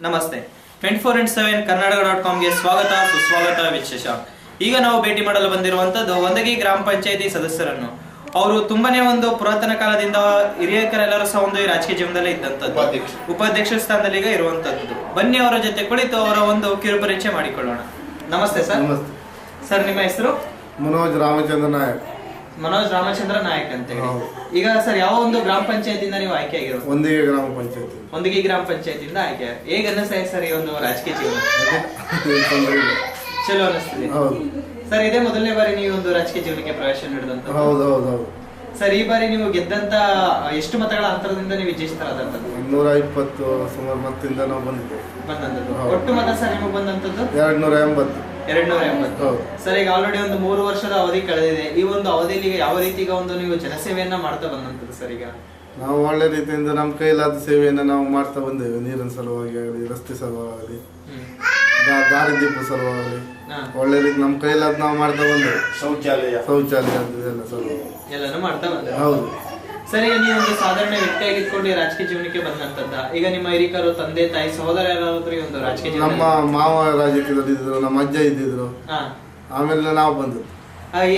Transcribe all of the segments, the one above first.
ನಮಸ್ತೆ 24x7 ಕನ್ನಡಕ.com ಗೆ ಸ್ವಾಗತ ಸುಸ್ವಾಗತ ವಿಶೇಷ. ಈಗ ನಾವು ಭೇಟಿ ಮಾಡಲು ಬಂದಿರುವಂತದ್ದು ಒಂದಗಿ ಗ್ರಾಮ ಪಂಚಾಯತಿ ಸದಸ್ಯರನ್ನು. ಅವರು ತುಂಬಾನೇ ಒಂದು ಪುರಾತನ ಕಾಲದಿಂದ ಹಿರಿಯಕರೆಲ್ಲರೂ ಸಹ ಒಂದು ರಾಜಕೀಯ ಜೀವನದಲ್ಲಿ ಇದ್ದಂತದ್ದು, ಉಪಾಧ್ಯಕ್ಷ ಸ್ಥಾನದಲ್ಲಿ ಈಗ ಇರುವಂತದ್ದು. ಬನ್ನಿ ಅವರ ಜೊತೆ ಕುಳಿತು ಅವರ ಒಂದು ಕಿರು ಪರಿಚಯ ಮಾಡಿಕೊಳ್ಳೋಣ. ನಮಸ್ತೆ ಸರ್. ನಮಸ್ತೆ ಸರ್, ನಿಮ್ಮ ಹೆಸರು? ಮನೋಜ್ ರಾಮಚಂದ್ರ ನಾಯಕ್. ಮನೋಜ್ ರಾಮಚಂದ್ರ ನಾಯಕ್ ಅಂತ ಹೇಳಿ. ಈಗ ಸರ್, ಯಾವ ಒಂದು ಗ್ರಾಮ ಪಂಚಾಯತಿಯಿಂದ ನೀವು ಆಯ್ಕೆ ಆಗಿರೋದು? ಒಂದಿಗೆ ಗ್ರಾಮ ಪಂಚಾಯತಿ. ಒಂದಿಗೆ ಗ್ರಾಮ ಪಂಚಾಯತಿಯಿಂದ ಆಯ್ಕೆ. ಹೇಗೆ ಅನ್ನಿಸ್ತಾ ಇದೆ ಸರ್ ಈ ಒಂದು ರಾಜಕೀಯ ಜೀವನ? ಚಲೋ ಅನ್ನಿಸ್ತಿದೆ. ಹೌದು ಸರ್, ಇದೇ ಮೊದಲನೇ ಬಾರಿ ನೀವು ಒಂದು ರಾಜಕೀಯ ಜೀವನಕ್ಕೆ ಪ್ರವೇಶ ನೀಡಿದಂತ? ಹೌದು ಹೌದು ಹೌದು ಸರ್, ಈ ಬಾರಿ ನೀವು ಗೆದ್ದಂತ ಎಷ್ಟು ಮತಗಳ ಅಂತರದಿಂದ ನೀವು ವಿಜಯಿಸಿತರಾದಂತದ್ದು? 120 ಸುಮಾರು ಮತ್ತಿಂದ ನಾವು ಬಂದಿದ್ದೇವೆ. ಬಂದಂತದ್ದು ಒಟ್ಟು ಮತ ಸರ್ ನಿಮಗೆ ಬಂದಂತದ್ದು 280. 280. ಸರ್, ಈಗ ಆಲ್ರೆಡಿ ಒಂದು 3 ವರ್ಷದ ಅವಧಿ ಕಳೆದಿದೆ. ಈ ಒಂದು ಅವಧಿಯಲ್ಲಿ ಯಾವ ರೀತಿ ಒಂದು ನೀವು ಜನಸೇವೆಯನ್ನ ಮಾಡ್ತಾ ಬಂದಂತದ್ದು ಸರ್? ಈಗ ನಾವು ಒಳ್ಳೆ ರೀತಿಯಿಂದ ನಮ್ಮ ಕೈಲಾದ ಸೇವೆಯನ್ನು ನಾವು ಮಾಡ್ತಾ ಬಂದೇವೆ. ನೀರಿನ ಸಲುವಾಗಿ ಆಗಲಿ, ರಸ್ತೆ ಸಲುವಾಗಿ, ದಾರಿ ದೀಪ ಸಲುವಾಗಿ ಒಳ್ಳೆ ರೀತಿ ನಮ್ಮ ಕೈಲಾದ ನಾವು ಮಾಡ್ತಾ ಬಂದೇವೆ. ಶೌಚಾಲಯ ಎಲ್ಲ ಸಲುವಾಗಿ ಎಲ್ಲಾನು ಮಾಡ್ತಾ ಬಂದ. ಹೌದು ಸರ್, ಈಗ ನೀವು ಒಂದು ಸಾಧಾರಣ ವ್ಯಕ್ತಿಯಾಗಿ ಇಟ್ಕೊಂಡು ಈ ರಾಜಕೀಯ ಜೀವನಕ್ಕೆ ಬಂದಂತದ್ದ? ಈಗ ನಿಮ್ಮ ಹಿರಿಕರು, ತಂದೆ ತಾಯಿ, ಸಹೋದರ ಯಾರಾದ್ರೂ ಒಂದು ರಾಜಕೀಯ ಜೀವನ? ನಮ್ಮ ಮಾವ ರಾಜಕೀಯದಲ್ಲಿ ಇದ್ರು, ನಮ್ಮ ಅಜ್ಜ ಇದ್ದಿದ್ರು, ಆಮೇಲೆ ನಾವು ಬಂದದ್ದು.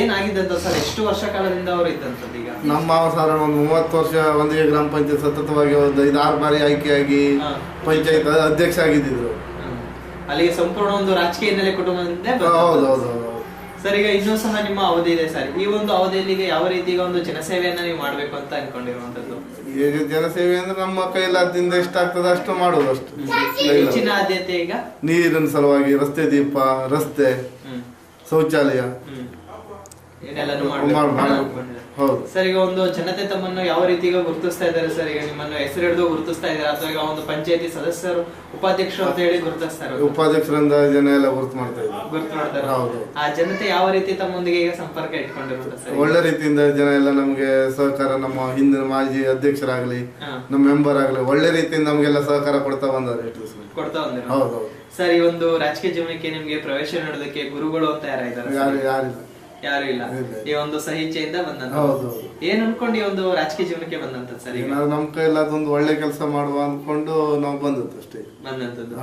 ಏನಾಗಿದ್ದಂತ ಸರ್? ಎಷ್ಟು ವರ್ಷ ಕಾಲದಿಂದ ಅವರು ಇದ್ದಂತದ್ದು? ಈಗ ನಮ್ಮ ಮಾವ ಸಾಧಾರಣ ಒಂದು 30 ವರ್ಷ ಒಂದಿಗೆ ಗ್ರಾಮ ಪಂಚಾಯತ್ ಸತತವಾಗಿ ಒಂದು 5-6 ಬಾರಿ ಆಯ್ಕೆಯಾಗಿ ಪಂಚಾಯತ್ ಅಧ್ಯಕ್ಷ ಆಗಿದ್ದಿದ್ರು. ಅಲ್ಲಿಗೆ ಸಂಪೂರ್ಣ ಒಂದು ರಾಜಕೀಯ ಹಿನ್ನೆಲೆ ಕುಟುಂಬದಿಂದ. ಹೌದು ಹೌದು ಹೌದು ಸರ್, ಈಗ ಇನ್ನೂ ಸಹ ನಿಮ್ಮ ಅವಧಿ ಇದೆ ಸರ್. ಈ ಒಂದು ಅವಧಿಯಲ್ಲಿ ಯಾವ ರೀತಿ ಒಂದು ಜನಸೇವೆಯನ್ನ ನೀವು ಮಾಡ್ಬೇಕು ಅಂತ ಅನ್ಕೊಂಡಿರುವಂತದ್ದು? ಈಗ ಜನಸೇವೆ ಅಂದ್ರೆ ನಮ್ಮ ಕೈಲಾದಿಂದ ಎಷ್ಟಾಗ್ತದೆ ಅಷ್ಟು ಮಾಡೋದು, ಅಷ್ಟು. ಹೆಚ್ಚಿನ ಆದ್ಯತೆ ಈಗ ನೀರಿನ ಸಲುವಾಗಿ ರಸ್ತೆ ದೀಪ, ರಸ್ತೆ, ಶೌಚಾಲಯ ಹೌದು ಸರ್. ಈಗ ಒಂದು ಜನತೆ ತಮ್ಮನ್ನು ಯಾವ ರೀತಿ ಗುರುತಿಸ್ತಾ ಇದ್ದಾರೆ ಸರ್? ಈಗ ನಿಮ್ಮನ್ನು ಹೆಸರು ಹಿಡಿದು ಗುರುತಿಸ್ತಾ ಇದ್ದಾರೆ ಅಥವಾ ಈಗ ಒಂದು ಪಂಚಾಯತಿ ಸದಸ್ಯರು, ಉಪಾಧ್ಯಕ್ಷರು ಅಂತ ಹೇಳಿ ಗುರುತಿಸ್ತಾರೆ? ಉಪಾಧ್ಯಕ್ಷರಿಂದ ಜನ ಎಲ್ಲ ಗುರುತು ಮಾಡ್ತಾ ಮಾಡ್ತಾರೆ. ಹೌದು. ಆ ಜನತೆ ಯಾವ ರೀತಿ ತಮ್ಮೊಂದಿಗೆ ಈಗ ಸಂಪರ್ಕ ಇಟ್ಕೊಂಡಿರುತ್ತೆ ಸರ್? ಒಳ್ಳೆ ರೀತಿಯಿಂದ ಜನ ಎಲ್ಲ ನಮ್ಗೆ ಸಹಕಾರ, ನಮ್ಮ ಹಿಂದಿನ ಮಾಜಿ ಅಧ್ಯಕ್ಷರಾಗ್ಲಿ, ನಮ್ಮ ಮೆಂಬರ್ ಆಗ್ಲಿ, ಒಳ್ಳೆ ರೀತಿಯಿಂದ ನಮ್ಗೆಲ್ಲ ಸಹಕಾರ ಕೊಡ್ತಾ ಬಂದಾರೆ. ಹೌದು ಸರ್. ಈ ಒಂದು ರಾಜಕೀಯ ಜೀವನಕ್ಕೆ ನಿಮ್ಗೆ ಪ್ರವೇಶ ನೀಡೋದಕ್ಕೆ ಗುರುಗಳು ಅಂತ ಯಾರಿದ್ದಾರೆ? ಯಾರು ಇಲ್ಲ. ಈ ಒಂದು ಸಹಿಚ್ಛೆಯಿಂದ ಬಂದಂತ. ಏನ್ ಅನ್ಕೊಂಡು ಈ ಒಂದು ರಾಜಕೀಯ ಜೀವನಕ್ಕೆ ಬಂದಂತ ಸರ್? ಈಗ ನಮ್ ಕೈಯಲ್ಲಿ ಅದೊಂದು ಒಳ್ಳೆ ಕೆಲಸ ಮಾಡುವ ಅನ್ಕೊಂಡು ನಾವು ಬಂದದ್ದು ಅಷ್ಟೇ. ಬಂದಂತದ್ದು.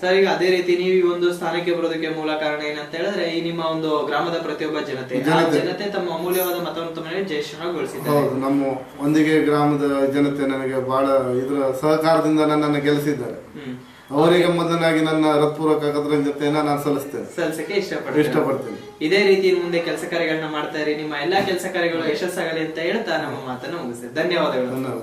ಸರ್, ಈಗ ಅದೇ ರೀತಿ ನೀವು ಈ ಒಂದು ಸ್ಥಾನಕ್ಕೆ ಬರೋದಕ್ಕೆ ಮೂಲ ಕಾರಣ ಏನಂತ ಹೇಳಿದ್ರೆ, ಈ ನಿಮ್ಮ ಒಂದು ಗ್ರಾಮದ ಪ್ರತಿಯೊಬ್ಬ ಜನತೆ ತಮ್ಮ ಅಮೂಲ್ಯವಾದ ಮತವನ್ನು ತಮ್ಮ ಜಯಶ್ರೀಗೊಳಿಸಿದ್ದಾರೆ. ಹೌದು, ನಮ್ಮ ಒಂದಿಗೆ ಗ್ರಾಮದ ಜನತೆ ನನಗೆ ಬಹಳ ಇದ್ರ ಸಹಕಾರದಿಂದ ನನ್ನನ್ನು ಗೆಲ್ಲಿಸಿದ್ದಾರೆ. ಅವರಿಗೆ ಮೊದಲಾಗಿ ನನ್ನ ಹೃತ್ಪೂರ್ವಕ ಕೃತಜ್ಞತೆಯನ್ನ ನಾನು ಸಲ್ಲಿಸಕ್ಕೆ ಇಷ್ಟಪಡ್ತೇನೆ. ಇದೇ ರೀತಿ ಮುಂದೆ ಕೆಲಸ ಕಾರ್ಯಗಳನ್ನ ಮಾಡ್ತಾ ಇರಿ. ನಿಮ್ಮ ಎಲ್ಲಾ ಕೆಲಸ ಕಾರ್ಯಗಳು ಯಶಸ್ಸಾಗಲಿ ಅಂತ ಹೇಳ್ತಾ ನಮ್ಮ ಮಾತನ್ನ ಮುಗಿಸ್ತೇವೆ. ಧನ್ಯವಾದಗಳು.